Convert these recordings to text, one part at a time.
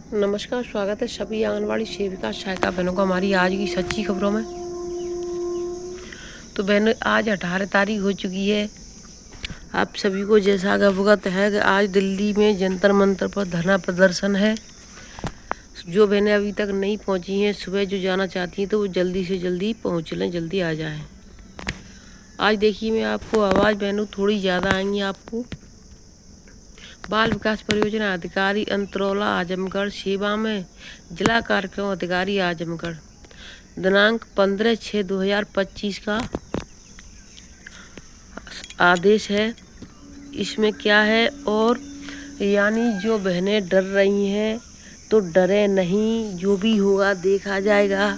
नमस्कार, स्वागत है सभी आंगनवाड़ी सेविका सहायिका बहनों का हमारी आज की सच्ची खबरों में। तो बहनों, आज 18 तारीख हो चुकी है। आप सभी को जैसा अवगत है कि आज दिल्ली में जंतर मंतर पर धरना प्रदर्शन है। जो बहनें अभी तक नहीं पहुंची हैं, सुबह जो जाना चाहती हैं तो वो जल्दी से जल्दी पहुंच लें, जल्दी आ जाएं। आज देखिए, मैं आपको आवाज़ बहनों थोड़ी ज़्यादा आएंगी आपको। बाल विकास परियोजना अधिकारी अंतरौला आजमगढ़ सेवा में जिला कार्यक्रम अधिकारी आजमगढ़ दिनांक 15/6/2025 का आदेश है। इसमें क्या है, और यानी जो बहनें डर रही हैं तो डरे नहीं, जो भी होगा देखा जाएगा।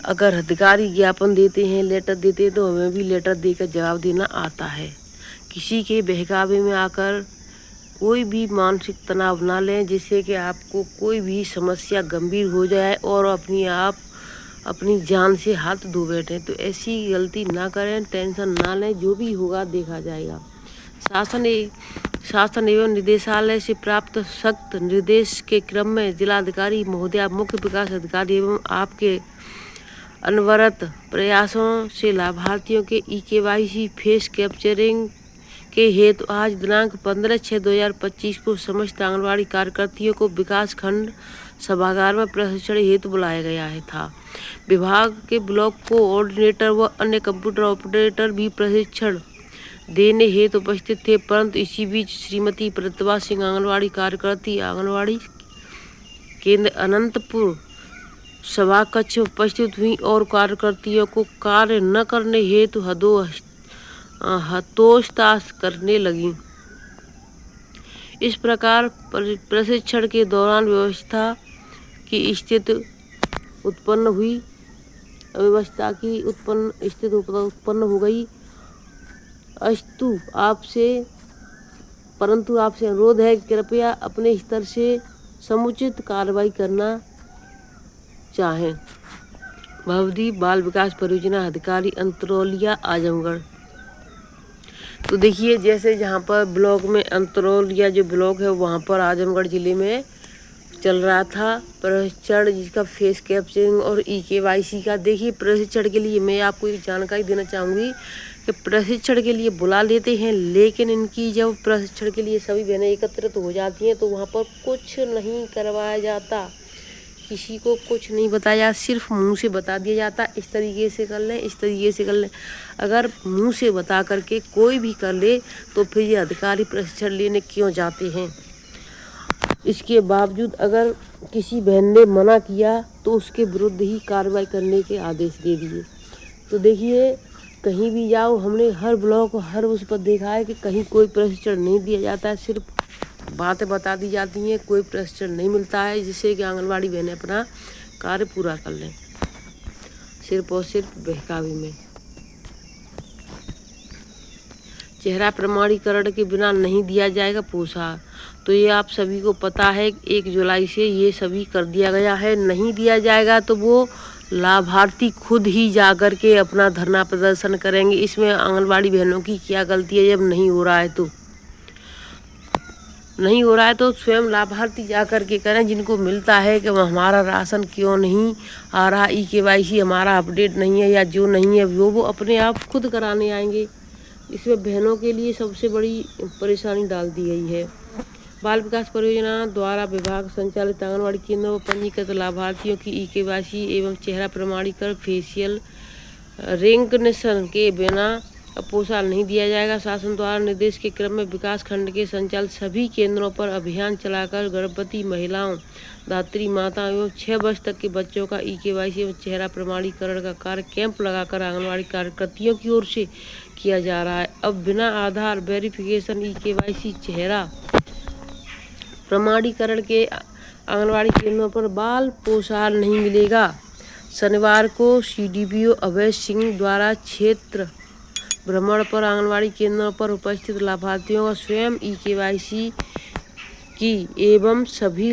अगर अधिकारी ज्ञापन देते हैं, लेटर देते हैं, तो हमें भी लेटर देकर जवाब देना आता है। किसी के बहकावे में आकर कोई भी मानसिक तनाव ना लें, जिससे कि आपको कोई भी समस्या गंभीर हो जाए और आप अपनी जान से हाथ धो बैठें। तो ऐसी गलती ना करें, टेंशन ना लें, जो भी होगा देखा जाएगा। शासन एवं निदेशालय से प्राप्त सख्त निर्देश के क्रम में जिलाधिकारी महोदया, मुख्य विकास अधिकारी एवं आपके अनवरत प्रयासों से लाभार्थियों के EKYC फेस कैप्चरिंग के हेतु आज दिनांक 15/6/2025 को समस्त आंगनवाड़ी कार्यकर्तियों को विकास खंड सभागार में प्रशिक्षण हेतु बुलाया गया था। विभाग के ब्लॉक कोऑर्डिनेटर व अन्य कंप्यूटर ऑपरेटर भी प्रशिक्षण देने हेतु उपस्थित थे, परंतु इसी बीच श्रीमती प्रतिभा सिंह आंगनवाड़ी कार्यकर्ती आंगनवाड़ी केंद्र अनंतपुर सभा कक्ष में उपस्थित हुई और कार्यकर्तियों को कार्य न करने हेतु हतोत्साह करने लगी। इस प्रकार प्रशिक्षण के दौरान व्यवस्था की स्थिति उत्पन्न हो गई। परंतु आपसे अनुरोध है कि कृपया अपने स्तर से समुचित कार्रवाई करना चाहें। भवदी बाल विकास परियोजना अधिकारी अंतरौलिया आजमगढ़। तो देखिए, जैसे जहाँ पर ब्लॉक में अंतरौलिया जो ब्लॉक है, वहाँ पर आजमगढ़ ज़िले में चल रहा था प्रशिक्षण, जिसका फेस कैप्चरिंग और EKYC का। देखिए, प्रशिक्षण के लिए मैं आपको एक जानकारी देना चाहूँगी कि प्रशिक्षण के लिए बुला लेते हैं, लेकिन इनकी जब प्रशिक्षण के लिए सभी बहनें एकत्रित हो जाती हैं तो वहाँ पर कुछ नहीं करवाया जाता, किसी को कुछ नहीं बताया, सिर्फ मुंह से बता दिया जाता, इस तरीके से कर लें, इस तरीके से कर लें। अगर मुंह से बता करके कोई भी कर ले तो फिर ये अधिकारी प्रशिक्षण लेने क्यों जाते हैं। इसके बावजूद अगर किसी बहन ने मना किया तो उसके विरुद्ध ही कार्रवाई करने के आदेश दे दिए। तो देखिए, कहीं भी जाओ, हमने हर ब्लॉक हर उस पर देखा है कि कहीं कोई प्रशिक्षण नहीं दिया जाता है, सिर्फ बातें बता दी जाती हैं, कोई प्रशिक्षण नहीं मिलता है, जिससे कि आंगनवाड़ी बहनें अपना कार्य पूरा कर लें, सिर्फ और सिर्फ बहकावे में। चेहरा प्रमाणीकरण के बिना नहीं दिया जाएगा पोषाहार। तो ये आप सभी को पता है, 1 जुलाई से ये सभी कर दिया गया है। नहीं दिया जाएगा तो वो लाभार्थी खुद ही जाकर के अपना धरना प्रदर्शन करेंगे। इसमें आंगनवाड़ी बहनों की क्या गलती है? जब नहीं हो रहा है तो स्वयं लाभार्थी जाकर के करें, जिनको मिलता है कि हमारा राशन क्यों नहीं आ रहा, EKYC हमारा अपडेट नहीं है या जो नहीं है वो अपने आप खुद कराने आएंगे। इसमें बहनों के लिए सबसे बड़ी परेशानी डाल दी गई है। बाल विकास परियोजना द्वारा विभाग संचालित आंगनवाड़ी केंद्रों पर पंजीकृत लाभार्थियों की EKYC एवं चेहरा प्रमाणीकरण फेशियल रिकग्निशन के बिना पोषाहार नहीं दिया जाएगा। शासन द्वारा निर्देश के क्रम में विकास खंड के संचालित सभी केंद्रों पर अभियान चलाकर गर्भवती महिलाओं, धात्री माताओं एवं 6 वर्ष तक के बच्चों का EKYC एवं चेहरा प्रमाणीकरण का कार्य कैंप लगाकर आंगनवाड़ी कार्यकर्तियों की ओर से किया जा रहा है। अब बिना आधार वेरिफिकेशन EKYC चेहरा प्रमाणीकरण के आंगनवाड़ी केंद्रों पर बाल पोषाहार नहीं मिलेगा। शनिवार को CDPO अभय सिंह द्वारा क्षेत्र भ्रमण पर आंगनवाड़ी केंद्रों पर उपस्थित लाभार्थियों का स्वयं EKYC की एवं सभी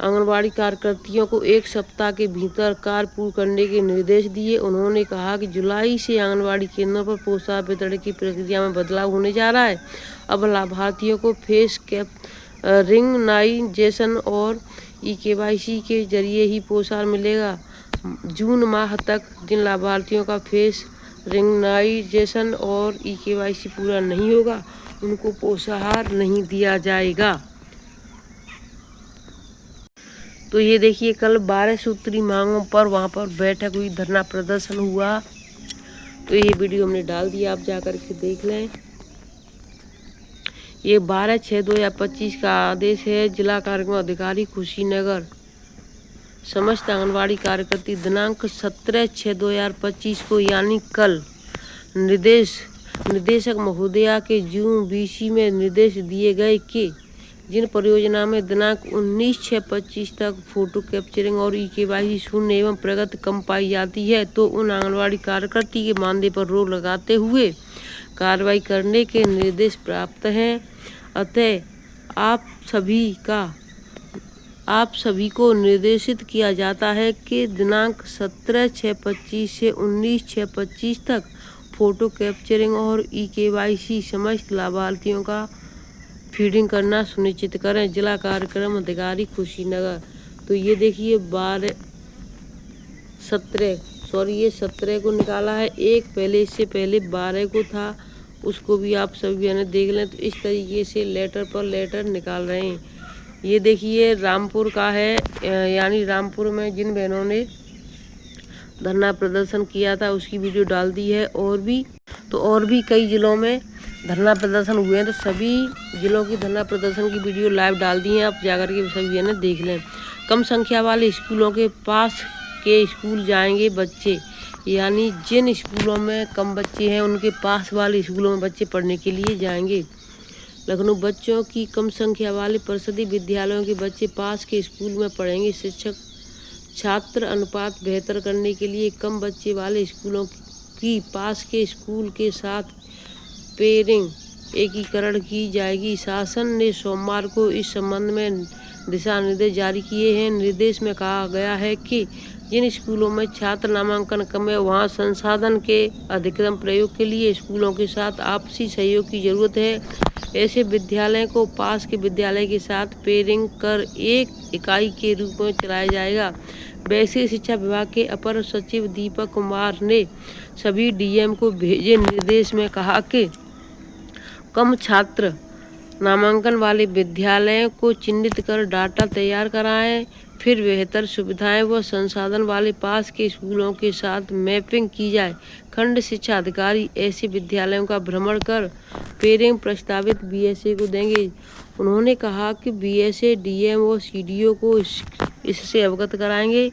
आंगनवाड़ी कार्यकर्तियों को 1 सप्ताह के भीतर कार्य पूर्ण करने के निर्देश दिए। उन्होंने कहा कि जुलाई से आंगनवाड़ी केंद्रों पर पोषाहार वितरण की प्रक्रिया में बदलाव होने जा रहा है। अब लाभार्थियों को फेस कैप रिंगनाइजेशन और KYC के जरिए ही पोषण मिलेगा। जून माह तक जिन लाभार्थियों का फेस रिकग्नाइजेशन और KYC पूरा नहीं होगा उनको पोषाहार नहीं दिया जाएगा। तो ये देखिए कल 12 सूत्री मांगों पर वहाँ पर बैठक हुई, धरना प्रदर्शन हुआ। तो ये वीडियो हमने डाल दिया, आप जाकर के देख लें। ये 12/6/2025 का आदेश है। जिला कार्यक्रम अधिकारी कुशीनगर समस्त आंगनबाड़ी कार्यकर्ती दिनांक 17/6/2025 को यानी कल निदेशक महोदया के जूम BC में निर्देश दिए गए कि जिन परियोजना में दिनांक 19/6/25 तक फोटो कैप्चरिंग और KYC शून्य एवं प्रगति कम पाई जाती है तो उन आंगनबाड़ी कार्यकर्ती के मानदेय पर रोक लगाते हुए कार्रवाई करने के निर्देश प्राप्त हैं। अतः आप सभी को निर्देशित किया जाता है कि दिनांक 17/6/25 से 19/6/25 तक फोटो कैप्चरिंग और KYC समस्त लाभार्थियों का फीडिंग करना सुनिश्चित करें। जिला कार्यक्रम अधिकारी कुशीनगर। तो ये देखिए 17 को निकाला है। एक पहले इससे पहले 12 को था, उसको भी आप सभी ने देख लें। तो इस तरीके से लेटर पर लेटर निकाल रहे हैं। ये देखिए रामपुर का है, यानी रामपुर में जिन बहनों ने धरना प्रदर्शन किया था उसकी वीडियो डाल दी है। और भी कई जिलों में धरना प्रदर्शन हुए हैं, तो सभी जिलों की धरना प्रदर्शन की वीडियो लाइव डाल दी हैं, आप जाकर के सभी ने देख लें। कम संख्या वाले स्कूलों के पास के स्कूल जाएंगे बच्चे, यानी जिन स्कूलों में कम बच्चे हैं उनके पास वाले स्कूलों में बच्चे पढ़ने के लिए जाएंगे। लखनऊ बच्चों की कम संख्या वाले परिषदीय विद्यालयों के बच्चे पास के स्कूल में पढ़ेंगे। शिक्षक छात्र अनुपात बेहतर करने के लिए कम बच्चे वाले स्कूलों की पास के स्कूल के साथ पेयरिंग एकीकरण की जाएगी। शासन ने सोमवार को इस संबंध में दिशा निर्देश जारी किए हैं। निर्देश में कहा गया है कि जिन स्कूलों में छात्र नामांकन कम है वहाँ संसाधन के अधिकतम प्रयोग के लिए स्कूलों के साथ आपसी सहयोग की जरूरत है। ऐसे विद्यालय को पास के विद्यालय के साथ पेयरिंग कर एक इकाई के रूप में चलाया जाएगा। वैसे शिक्षा विभाग के अपर सचिव दीपक कुमार ने सभी DM को भेजे निर्देश में कहा कि कम छात्र नामांकन वाले विद्यालयों को चिन्हित कर डाटा तैयार कराएं, फिर बेहतर सुविधाएं व संसाधन वाले पास के स्कूलों के साथ मैपिंग की जाए। खंड शिक्षा अधिकारी ऐसे विद्यालयों का भ्रमण कर पेयरिंग प्रस्तावित BSA को देंगे। उन्होंने कहा कि BSA DM व CDO को इससे अवगत कराएंगे।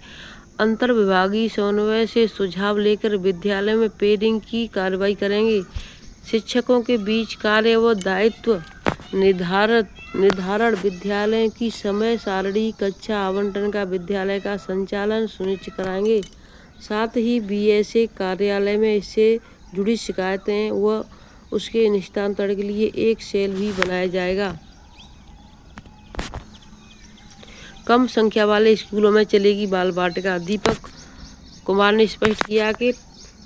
अंतर विभागीय समन्वय से सुझाव लेकर विद्यालय में पेयरिंग की कार्रवाई करेंगे। शिक्षकों के बीच कार्य व दायित्व निर्धारण, विद्यालय की समय सारणी, कक्षा आवंटन का विद्यालय का संचालन सुनिश्चित कराएंगे। साथ ही BSA कार्यालय में इससे जुड़ी शिकायतें व उसके निस्तारण के लिए एक सेल भी बनाया जाएगा। कम संख्या वाले स्कूलों में चलेगी बाल वाटिका। दीपक कुमार ने स्पष्ट किया कि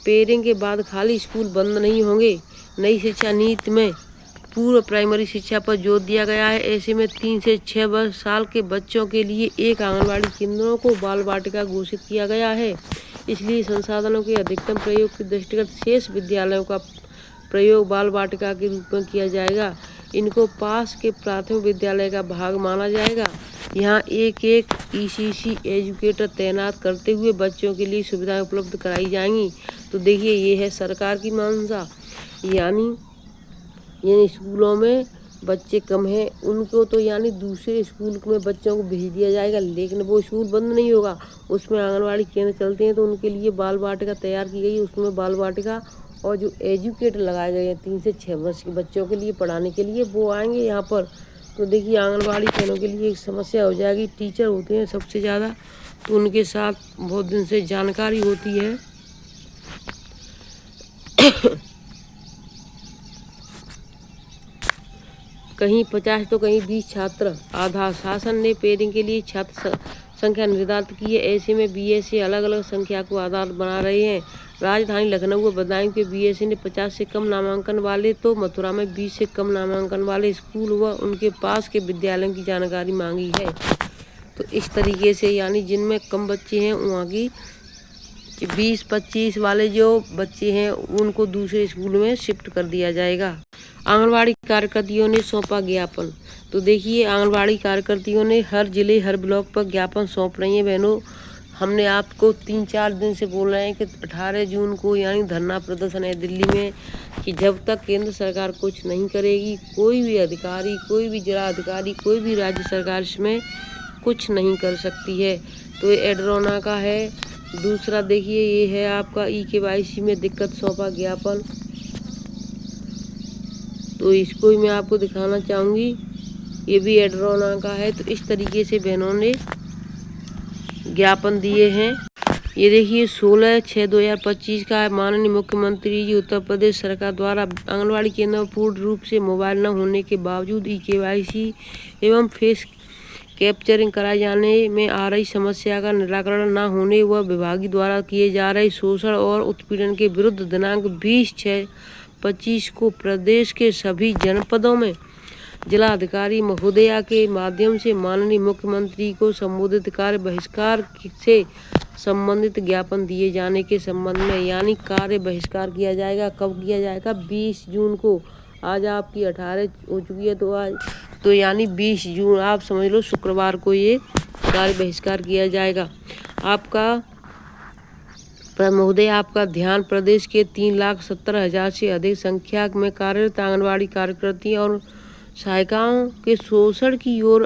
पेयरिंग के बाद खाली स्कूल बंद नहीं होंगे। नई शिक्षा नीति में पूर्व प्राइमरी शिक्षा पर जोर दिया गया है। ऐसे में 3 से 6 साल के बच्चों के लिए एक आंगनबाड़ी केंद्रों को बाल वाटिका घोषित किया गया है। इसलिए संसाधनों के अधिकतम प्रयोग के दृष्टिगत शेष विद्यालयों का प्रयोग बाल वाटिका के रूप में किया जाएगा। इनको पास के प्राथमिक विद्यालय का भाग माना जाएगा। यहाँ एक ECC एजुकेटर तैनात करते हुए बच्चों के लिए सुविधाएं उपलब्ध कराई जाएंगी। तो देखिए ये है सरकार की मंशा, यानी स्कूलों में बच्चे कम हैं उनको तो यानी दूसरे स्कूल में बच्चों को भेज दिया जाएगा, लेकिन वो स्कूल बंद नहीं होगा, उसमें आंगनबाड़ी केंद्र चलते हैं। तो उनके लिए बाल वाटिका तैयार की गई है। उसमें बाल वाटिका और जो एजुकेटर लगाए गए हैं 3 से 6 वर्ष के बच्चों के लिए पढ़ाने के लिए, वो आएंगे यहाँ पर। तो देखिए आंगनबाड़ी केंद्रों के लिए एक समस्या हो जाएगी। टीचर होते हैं सबसे ज़्यादा, तो उनके साथ बहुत दिन से जानकारी होती है। कहीं 50 तो कहीं 20 छात्र आधा। शासन ने पेयरिंग के लिए छात्र संख्या निर्धारित की है। ऐसे में BSA अलग अलग संख्या को आधार बना रहे हैं। राजधानी लखनऊ व बदायूं के BSA ने 50 से कम नामांकन वाले, तो मथुरा में 20 से कम नामांकन वाले स्कूल व उनके पास के विद्यालयों की जानकारी मांगी है। तो इस तरीके से यानी जिनमें कम बच्चे हैं वहाँ की 20-25 वाले जो बच्चे हैं उनको दूसरे स्कूल में शिफ्ट कर दिया जाएगा। आंगनवाड़ी कार्यकर्तियों ने सौंपा ज्ञापन। तो देखिए आंगनवाड़ी कार्यकर्तियों ने हर जिले हर ब्लॉक पर ज्ञापन सौंप रही हैं। बहनों, हमने आपको 3-4 दिन से बोल रहे हैं कि 18 जून को यानी धरना प्रदर्शन है दिल्ली में, कि जब तक केंद्र सरकार कुछ नहीं करेगी, कोई भी अधिकारी, कोई भी जिला अधिकारी, कोई भी राज्य सरकार इसमें कुछ नहीं कर सकती है। तो ये एड्रोना का है। दूसरा देखिए ये है आपका EKYC में दिक्कत सौंपा ज्ञापन। तो इसको भी मैं आपको दिखाना चाहूँगी, ये भी एड्रोना का है। तो इस तरीके से बहनों ने ज्ञापन दिए हैं। ये देखिए 16/6/2025 का है। माननीय मुख्यमंत्री जी उत्तर प्रदेश सरकार द्वारा आंगनवाड़ी केंद्र में पूर्ण रूप से मोबाइल न होने के बावजूद EKYC एवं फेस कैप्चरिंग कराए जाने में आ रही समस्या का निराकरण न होने व विभाग द्वारा किए जा रहे शोषण और उत्पीड़न के विरुद्ध दिनांक 20/6/25 को प्रदेश के सभी जनपदों में जिला अधिकारी महोदया के माध्यम से माननीय मुख्यमंत्री को संबोधित कार्य बहिष्कार से संबंधित ज्ञापन दिए जाने के संबंध में, यानी कार्य बहिष्कार किया जाएगा। कब किया जाएगा? 20 जून को। आज आपकी 18 हो चुकी है, तो आज तो यानी 20 जून आप समझ लो शुक्रवार को ये कार्य बहिष्कार किया जाएगा। आपका महोदय आपका ध्यान प्रदेश के 3,70,000 से अधिक संख्या में कार्यरत आंगनवाड़ी कार्यकर्तियों और सहायिकाओं के शोषण की ओर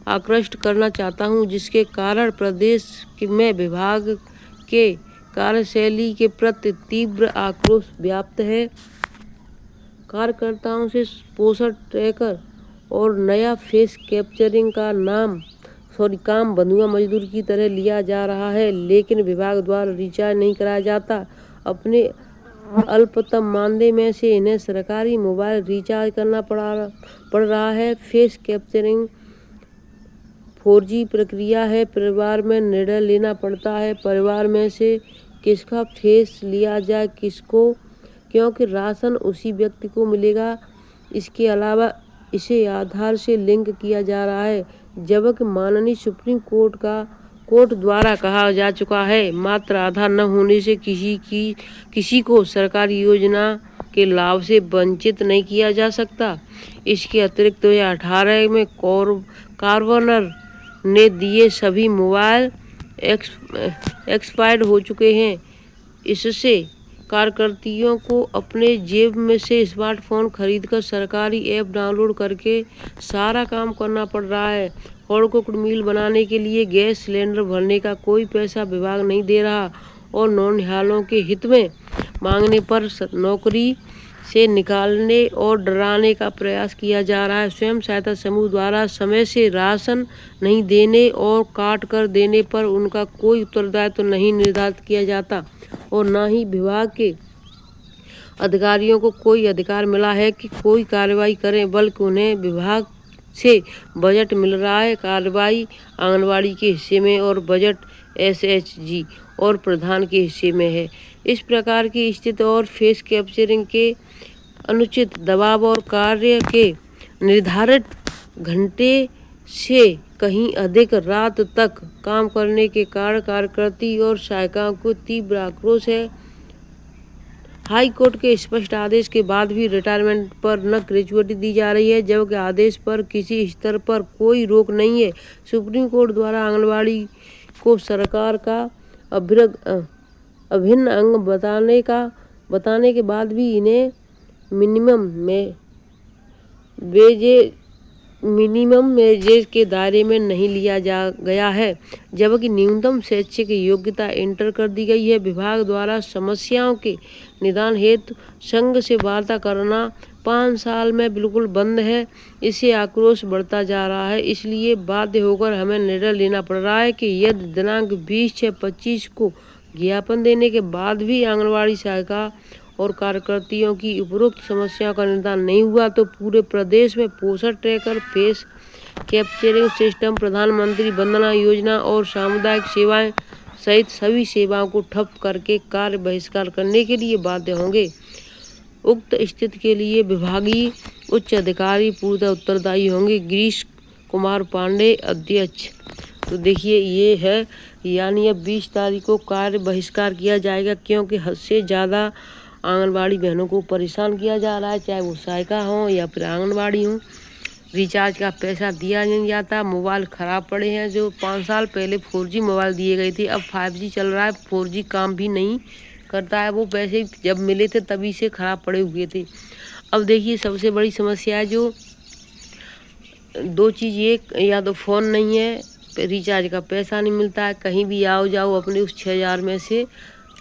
आकृष्ट करना चाहता हूं, जिसके कारण प्रदेश में विभाग के कार्यशैली के प्रति तीव्र आक्रोश व्याप्त है। कार्यकर्ताओं से पोषण ट्रैकर और नया फेस कैप्चरिंग का काम बंधुआ मजदूर की तरह लिया जा रहा है, लेकिन विभाग द्वारा रिचार्ज नहीं कराया जाता। अपने अल्पतम मानदेय में से इन्हें सरकारी मोबाइल रिचार्ज करना पड़ रहा है। फेस कैप्चरिंग 4G प्रक्रिया है। परिवार में निर्णय लेना पड़ता है परिवार में से किसका फेस लिया जाए किसको, क्योंकि राशन उसी व्यक्ति को मिलेगा। इसके अलावा इसे आधार से लिंक किया जा रहा है, जबकि माननीय सुप्रीम कोर्ट द्वारा कहा जा चुका है मात्र आधार न होने से किसी को सरकारी योजना के लाभ से वंचित नहीं किया जा सकता। इसके अतिरिक्त 2018 में गवर्नर ने दिए सभी मोबाइल एक्सपायर्ड हो चुके हैं। इससे कार्यकर्तियों को अपने जेब में से स्मार्टफोन खरीदकर सरकारी ऐप डाउनलोड करके सारा काम करना पड़ रहा है। होम कुक्ड मील बनाने के लिए गैस सिलेंडर भरने का कोई पैसा विभाग नहीं दे रहा और नौनिहालों के हित में मांगने पर नौकरी से निकालने और डराने का प्रयास किया जा रहा है। स्वयं सहायता समूह द्वारा समय से राशन नहीं देने और काट कर देने पर उनका कोई उत्तरदायित्व तो नहीं निर्धारित किया जाता और न ही विभाग के अधिकारियों को कोई अधिकार मिला है कि कोई कार्रवाई करें, बल्कि उन्हें विभाग से बजट मिल रहा है। कार्रवाई आंगनवाड़ी के हिस्से में और बजट SHG और प्रधान के हिस्से में है। इस प्रकार की स्थिति और फेस कैप्चरिंग के अनुचित दबाव और कार्य के निर्धारित घंटे से कहीं अधिक रात तक काम करने के कारण कार्यकर्ती और सहायिकाओं को तीव्र आक्रोश है। हाई कोर्ट के स्पष्ट आदेश के बाद भी रिटायरमेंट पर न ग्रेजुएटी दी जा रही है, जबकि आदेश पर किसी स्तर पर कोई रोक नहीं है। सुप्रीम कोर्ट द्वारा आंगनवाड़ी को सरकार का अभिन्न अंग बताने के बाद भी इन्हें मिनिमम वेजेज के दायरे में नहीं लिया गया है, जबकि न्यूनतम शैक्षिक योग्यता इंटर कर दी गई है। विभाग द्वारा समस्याओं के निदान हेतु संघ से वार्ता करना 5 साल में बिल्कुल बंद है। इससे आक्रोश बढ़ता जा रहा है। इसलिए बाध्य होकर हमें निर्णय लेना पड़ रहा है कि यदि दिनांक 20/6/25 को ज्ञापन देने के बाद भी आंगनवाड़ी सहायिका और कार्यकर्तियों की उपरोक्त समस्याओं का निदान नहीं हुआ तो पूरे प्रदेश में पोषण ट्रैकर, फेस कैप्चरिंग सिस्टम, प्रधानमंत्री वंदना योजना और सामुदायिक सेवाएं सहित सभी सेवाओं को ठप करके कार्य बहिष्कार करने के लिए बाध्य होंगे। उक्त स्थिति के लिए विभागीय उच्च अधिकारी पूर्णतः उत्तरदायी होंगे। गिरीश कुमार पांडे अध्यक्ष। तो देखिए ये है, यानी अब 20 तारीख को कार्य बहिष्कार किया जाएगा, क्योंकि हद से ज़्यादा आंगनबाड़ी बहनों को परेशान किया जा रहा है, चाहे वो सहायिका हों या फिर आंगनबाड़ी हों। रिचार्ज का पैसा दिया नहीं जाता, मोबाइल ख़राब पड़े हैं। जो 5 साल पहले 4G मोबाइल दिए गए थे, अब 5G चल रहा है, 4G काम भी नहीं करता है। वो पैसे जब मिले थे तभी से ख़राब पड़े हुए थे। अब देखिए सबसे बड़ी समस्या है जो 2 चीज़, एक या तो फ़ोन नहीं है, रिचार्ज का पैसा नहीं मिलता है, कहीं भी आओ जाओ अपने उस 6,000 में से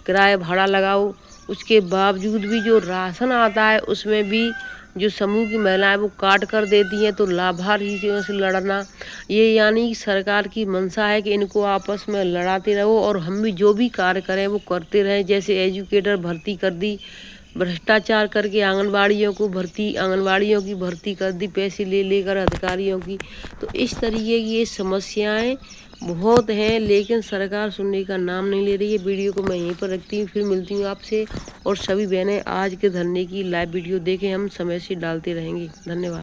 किराया भाड़ा लगाओ, उसके बावजूद भी जो राशन आता है उसमें भी जो समूह की महिलाएं वो काट कर देती हैं। तो लाभार्थियों से लड़ना, ये यानी सरकार की मंशा है कि इनको आपस में लड़ाते रहो और हम भी जो भी कार्य करें वो करते रहें। जैसे एजुकेटर भर्ती कर दी, भ्रष्टाचार करके आंगनबाड़ियों की भर्ती कर दी, पैसे ले लेकर अधिकारियों की। तो इस तरीके की ये समस्याएं बहुत हैं, लेकिन सरकार सुनने का नाम नहीं ले रही है। वीडियो को मैं यहीं पर रखती हूँ, फिर मिलती हूँ आपसे। और सभी बहनें आज के धरने की लाइव वीडियो देखें, हम समय से डालते रहेंगे। धन्यवाद।